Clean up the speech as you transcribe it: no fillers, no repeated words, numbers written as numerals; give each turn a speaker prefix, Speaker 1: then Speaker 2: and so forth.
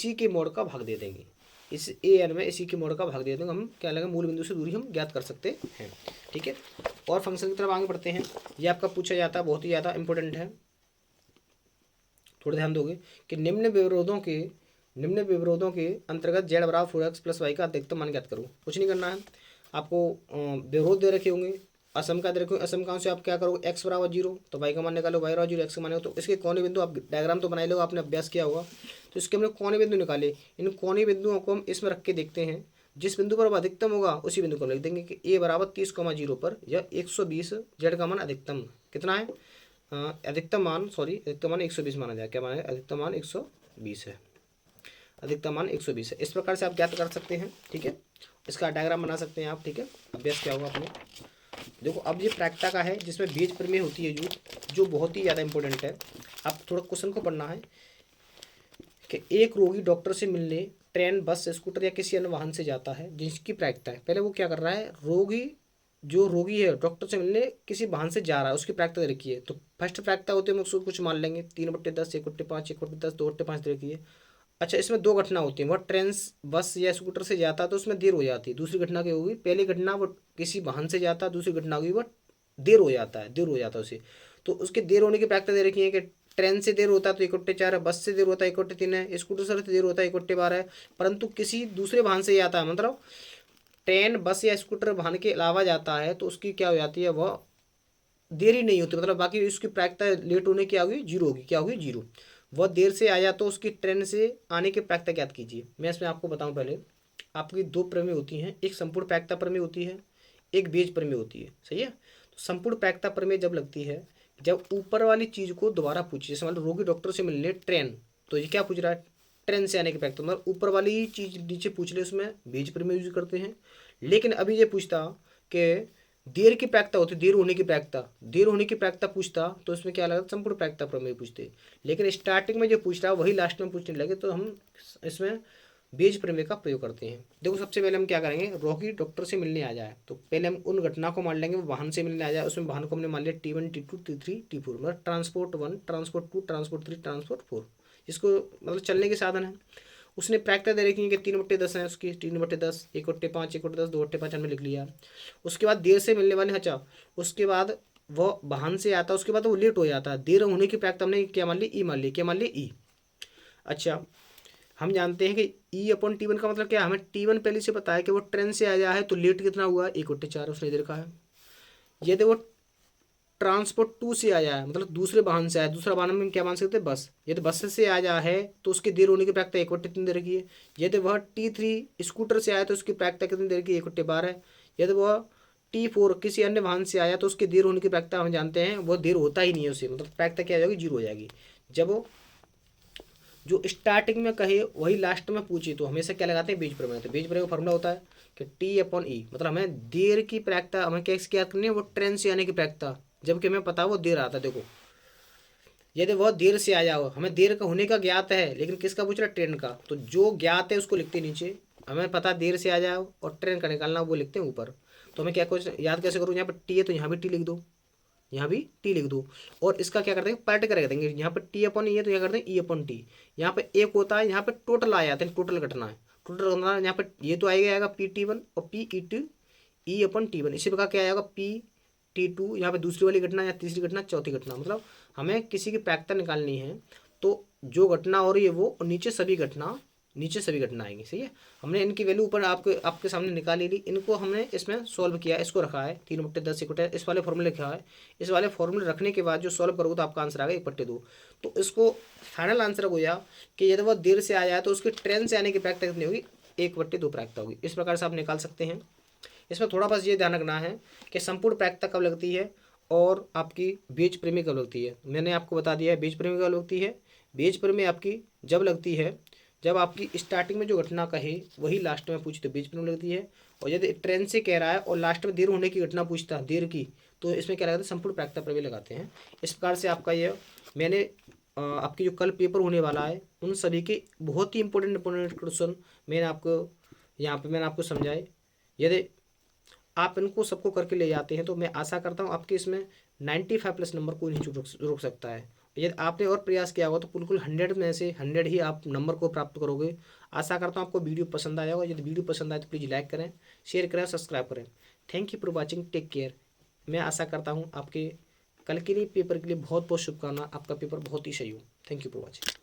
Speaker 1: इसी के मोड का भाग दे देंगे, इस ए एन में इसी के मोड का भाग दे देंगे। हम क्या लगेगा, मूल बिंदु से दूरी हम ज्ञात कर सकते हैं। ठीक है, और फंक्शन की तरफ आगे बढ़ते हैं। ये आपका पूछा जाता है, बहुत ही ज़्यादा इंपॉर्टेंट है, थोड़ा ध्यान दोगे कि निम्न विवरोधों के अंतर्गत जेड बराबर 4x प्लस वाई का अधिकतम मान ज्ञात करो। कुछ नहीं करना है आपको, विवरोध दे रखे होंगे, असमका दे रखे होंगे, असमकाओं से आप क्या करोगे, एक्स बराबर 0 तो वाई का मान निकालो, वाई बराबर 0 एक्स का मान निकालो। तो इसके कोने बिंदु आप डायग्राम तो बना लो, आपने अभ्यास किया होगा। तो इसके हमने कोने बिंदु निकाले, इन कोने बिंदुओं को हम इसमें रख के देखते हैं, जिस बिंदु पर अधिकतम होगा उसी बिंदु को लिख देंगे कि ए बराबर 30,0 पर या 120 जेड का मान अधिकतम कितना है, अधिकतम मान 120 माना जाए। क्या माना है, अधिकतम मान 120 है, अधिकतम मान 120 है। इस प्रकार से आप ज्ञात कर सकते हैं। ठीक है, इसका डायग्राम बना सकते हैं आप। ठीक है, अभ्यास क्या होगा आपने, देखो अब ये प्रायिकता का है जिसमें बीज प्रमेय होती है जो बहुत ही ज़्यादा इंपॉर्टेंट है। आप थोड़ा क्वेश्चन को पढ़ना है कि एक रोगी डॉक्टर से मिलने ट्रेन, बस, स्कूटर या किसी अन्य वाहन से जाता है जिसकी प्रायिकता है। पहले वो क्या कर रहा है, जो रोगी है डॉक्टर से मिलने किसी वाहन से जा रहा है, उसकी प्रायिकता दे रखी है। तो फर्स्ट प्रायिकता होती है, हम उसको कुछ मान लेंगे 3/10, 1/5, 1/10, 2/5 दे रखी है। अच्छा, इसमें दो घटना होती है, वह ट्रेन, बस या स्कूटर से जाता है तो उसमें देर हो जाती है। दूसरी घटना क्या होगी, पहली घटना वो किसी वाहन से जाता है, दूसरी घटना होगी वह देर हो जाता है उसे। तो उसके देर होने की प्रायिकता दे रखी है कि ट्रेन से देर होता है तो 1/4 है, बस से देर होता है 1/3 है, स्कूटर से देर होता है 1/12 है। परंतु किसी दूसरे वाहन से जाता है, मतलब ट्रेन, बस या स्कूटर वाहन के अलावा जाता है तो उसकी क्या हो जाती है, वह देरी नहीं होती, मतलब बाकी उसकी प्रायिकता लेट होने की होगी 0 होगी, क्या होगी 0। वह देर से आया तो उसकी ट्रेन से आने की प्रायिकता ज्ञात कीजिए। मैं इसमें आपको बताऊं, पहले आपकी दो प्रमेय होती हैं, एक संपूर्ण प्रायिकता प्रमेय होती है, एक बीज प्रमेय होती है। सही है, तो संपूर्ण प्रायिकता प्रमेय जब लगती है, जब ऊपर वाली चीज को दोबारा पूछिए, जैसे मान लो रोगी डॉक्टर से मिलने ट्रेन, तो ये क्या पूछ रहा है, ट्रेन से आने की प्रायिकता, मतलब ऊपर वाली चीज नीचे पूछ ले, उसमें बीज प्रमेय यूज करते हैं। लेकिन अभी ये पूछता कि देर की प्रायिकता होती, देर होने की प्रायिकता पूछता तो इसमें क्या लगा, संपूर्ण प्रायिकता प्रमेय पूछते। लेकिन स्टार्टिंग में जो पूछ रहा है वही लास्ट में पूछने लगे, तो हम इसमें बीज प्रमेय का प्रयोग करते हैं। देखो सबसे पहले हम क्या करेंगे, रोगी डॉक्टर से मिलने आ जाए तो पहले हम उन घटना को मान लेंगे, वाहन से मिलने आ जाए, उसमें वाहन को हमने मान लिया T1, T2, T3, T4, मतलब ट्रांसपोर्ट 1, ट्रांसपोर्ट 2, ट्रांसपोर्ट 3, ट्रांसपोर्ट 4, इसको मतलब चलने के साधन है। उसने प्रायिकता दे रखी है कि 3/10 है उसकी, 3/10, 1/5, 1/10, 2/5 हमने लिख लिया। उसके बाद देर से मिलने वाले, अच्छा उसके बाद वो वाहन से आता है, उसके बाद वो लेट हो जाता है, देर होने की प्रायिकता हमने क्या मान ली, ई मान ली, क्या मान ली, ई। अच्छा, हम जानते हैं कि E/T1 का मतलब क्या है, हमें T1 पहले से पता है कि वो ट्रेन से आया है तो लेट कितना हुआ, 1/4 उसने देखा है। यदि वो ट्रांसपोर्ट 2 से आया है, मतलब दूसरे वाहन से आया, दूसरा वाहन में क्या मान सकते हैं, बस, यदि बस से आया है तो उसकी देर होने की प्रायिकता 1/3 दे रखी है। यदि वह T3 स्कूटर से आया तो उसकी प्रायिकता कितनी दे रखी है, 1/12 है। यदि वह T4 किसी अन्य वाहन से आया तो उसकी देर होने की प्रायिकता हम जानते हैं वो देर होता ही नहीं है उसे, मतलब प्रायिकता क्या हो जाएगी, 0 हो जाएगी। जब वो जो स्टार्टिंग में कहे वही लास्ट में पूछे तो हमेशा क्या लगाते हैं, बीज प्रमेय। तो बीज प्रमेय का फॉर्मूला होता है कि T/E, मतलब हमें देर की प्रायिकता हमें क्या याद करनी है, वो ट्रेन से आने की प्रायिकता, जबकि हमें पता है वो देर आता है। देखो यदि वह देर से आया हो, हमें देर का होने का ज्ञात है, लेकिन किसका पूछ रहा है, ट्रेन का, तो जो ज्ञात है उसको लिखते हैं नीचे, हमें पता देर से आ जाओ और ट्रेन का निकालना वो लिखते हैं ऊपर। तो हमें क्या कुछ याद कैसे करूँ, यहाँ पर टी है तो यहाँ भी टी लिख दो, यहाँ भी टी लिख दो। और इसका क्या करते हैं, पलट कर रख देंगे, यहाँ पर T/E है तो क्या करते हैं E/T। यहाँ पे एक होता है, यहाँ पे टोटल आ जाते हैं, टोटल घटना है, टोटल घटना यहाँ पे ये तो आएगा P/T1 और E/T1। इसी प्रकार क्या आएगा P/T2, यहाँ पे दूसरी वाली घटना या तीसरी घटना, चौथी घटना, मतलब हमें किसी की प्रायिकता निकालनी है तो जो घटना हो रही है वो, और नीचे सभी घटना आएंगी। सही है, हमने इनकी वैल्यू ऊपर आपके सामने निकाली ली, इनको हमने इसमें सॉल्व किया, इसको रखा है 3/10, 1/10, इस वाले फॉर्मूले लिखा है। इस वाले फॉर्मूले रखने के बाद जो सॉल्व करोगे तो आपका आंसर आ गया 1/2। तो इसको फाइनल आंसर हो गया कि यदि वह देर से आया है तो उसकी ट्रेन से आने की प्रायिकता कितनी होगी, 1/2 प्रायिकता होगी। इस प्रकार से आप निकाल सकते हैं। इसमें थोड़ा बस ये ध्यान रखना है कि संपूर्ण प्रायिकता कब लगती है और आपकी बीज प्रमेय कब लगती है। मैंने आपको बता दिया है बीज प्रमेय कब लगती है। बीज प्रमेय आपकी जब लगती है जब आपकी स्टार्टिंग में जो घटना कहे वही लास्ट में पूछी तो बीज प्रमेय लगती है। और यदि ट्रेन से कह रहा है और लास्ट में देर होने की घटना पूछता है, देर की, तो इसमें क्या लगाते हैं, संपूर्ण प्रायिकता प्रमेय लगाते हैं। इस प्रकार से आपका ये मैंने आपकी जो कल पेपर होने वाला है उन सभी के बहुत ही इंपॉर्टेंट क्वेश्चन मैंने आपको समझाए। यदि आप इनको सबको करके ले जाते हैं तो मैं आशा करता हूँ आपके इसमें 95+ नंबर कोई नहीं रोक सकता है। यदि आपने और प्रयास किया होगा तो बिल्कुल 100 में से 100 ही आप नंबर को प्राप्त करोगे। आशा करता हूँ आपको वीडियो पसंद आया होगा। यदि वीडियो पसंद आए तो प्लीज़ लाइक करें, शेयर करें, सब्सक्राइब करें। Thank you for watching, take care. मैं आशा करता हूँ आपके कल के लिए पेपर के लिए बहुत बहुत शुभकामना, आपका पेपर बहुत ही सही हो। Thank you for watching.